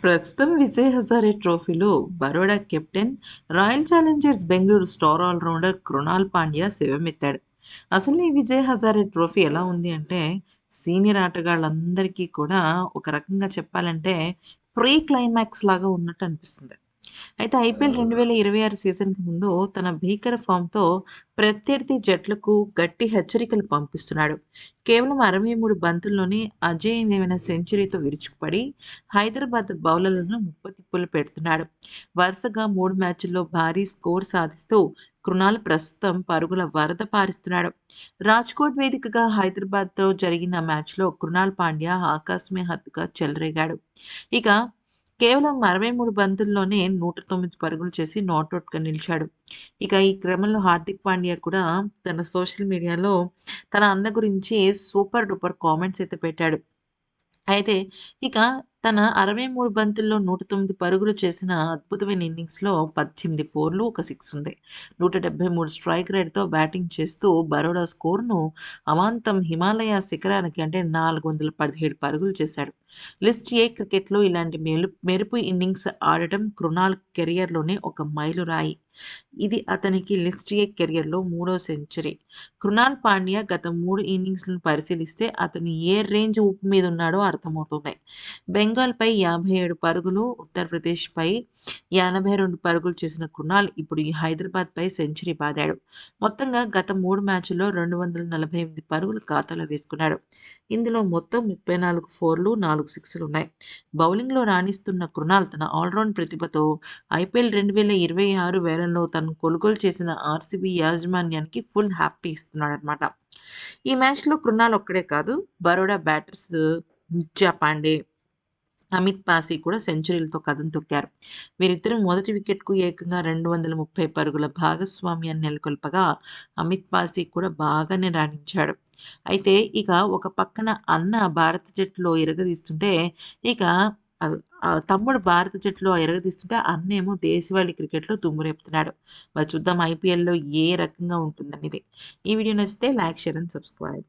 ప్రస్తుతం విజయ్ హజారే ట్రోఫీలో Baroda captain, royal challengers Bengaluru star allrounder Krunal Pandya శివమెత్తాడు. అసలు ఈ విజయ్ హజారే ట్రోఫీ ఎలా ఉంది అంటే, సీనియర్ ఆటగాళ్ళందరికీ కూడా ఒక రకంగా చెప్పాలంటే ప్రీ క్లైమాక్స్ లాగా ఉన్నట్టు అనిపిస్తుంది. అయితే ఐపీఎల్ 2026 సీజన్‌కి ముందు తన భీకర ఫామ్‌తో ప్రత్యర్థి జట్లకు గట్టి హెచ్చరికలు పంపిస్తున్నాడు. కేవలం 63 బంతుల్లోనే అజేయమైన సెంచరీతో విరుచుకుపడి హైదరాబాద్ బౌలర్లను ముప్పుతిప్పలు పెడుతున్నాడు. వరుసగా 3 మ్యాచ్‌ల్లో భారీ స్కోర్ సాధిస్తూ కృణాల్ ప్రస్తుతం పరుగుల వరద పారిస్తున్నాడు. రాజ్‌కోట్ వేదికగా హైదరాబాద్‌తో జరిగిన మ్యాచ్‌లో కృణాల్ పాండ్యా ఆకాశమే హద్దుగా చెలరేగాడు. ఇక కేవలం 63 బంతుల్లోనే 109 పరుగులు చేసి నాటౌట్‌గా నిలిచాడు. ఇక ఈ క్రమంలో హార్దిక్ పాండ్యా కూడా తన సోషల్ మీడియాలో తన అన్న గురించి సూపర్ డూపర్ కామెంట్స్ అయితే పెట్టాడు. అయితే ఇక తన 63 బంతుల్లో 109 పరుగులు చేసిన అద్భుతమైన ఇన్నింగ్స్‌లో 18 ఫోర్లు, ఒక సిక్స్ ఉంది. 173 స్ట్రైక్ రేట్‌తో బ్యాటింగ్ చేస్తూ బరోడా స్కోర్‌ను అమాంతం హిమాలయ శిఖరానికి అంటే 417 పరుగులు చేశాడు. లిస్ట్ ఏ క్రికెట్‌లో ఇలాంటి మెరుపు ఇన్నింగ్స్ ఆడటం కృణాల్ కెరియర్‌లోనే ఒక మైలురాయి. ఇది అతనికి లిస్ట్ ఏ కెరియర్‌లో మూడో సెంచరీ. కృణాల్ పాండ్యా గత 3 ఇన్నింగ్స్‌లను పరిశీలిస్తే అతను ఏ రేంజ్ ఊపు మీద ఉన్నాడో అర్థమవుతుంది. బెంగాల్‌పై 57 పరుగులు, ఉత్తరప్రదేశ్‌పై 82 పరుగులు చేసిన కృణాల్ ఇప్పుడు ఈ హైదరాబాద్‌పై సెంచరీ బాదాడు. మొత్తంగా గత 3 మ్యాచ్‌ల్లో 248 పరుగులు ఖాతాలో వేసుకున్నాడు. ఇందులో మొత్తం 34 ఫోర్లు, 4 సిక్స్‌లున్నాయి. బౌలింగ్‌లో రాణిస్తున్న కృణాల్ తన ఆల్‌రౌండ్ ప్రతిభతో ఐపీఎల్ 2026 వేలంలో తను కొనుగోలు చేసిన ఆర్సీబీ యాజమాన్యానికి ఫుల్ హ్యాపీ ఇస్తున్నాడనమాట. ఈ మ్యాచ్‌లో కృణాల్ ఒక్కడే కాదు, బరోడా బ్యాటర్స్ నిత్యా పాండే, అమిత్ పాసీ కూడా సెంచరీలతో కదం తొక్కారు. వీరిద్దరూ మొదటి వికెట్‌కు ఏకంగా 230 పరుగుల భాగస్వామ్యాన్ని నెలకొల్పగా, అమిత్ పాసీ కూడా బాగానే రాణించాడు. అయితే ఇక ఒక పక్కన అన్న భారత జట్టులో ఇరగదీస్తుంటే, ఇక తమ్ముడు భారత జట్టులో ఇరగదీస్తుంటే అన్నేమో దేశవాళీ క్రికెట్‌లో దుమ్ము రేపుతున్నాడు. మరి చూద్దాం ఐపీఎల్‌లో ఏ రకంగా ఉంటుందనేది. ఈ వీడియో నచ్చితే లైక్, షేర్ అండ్ సబ్స్క్రైబ్.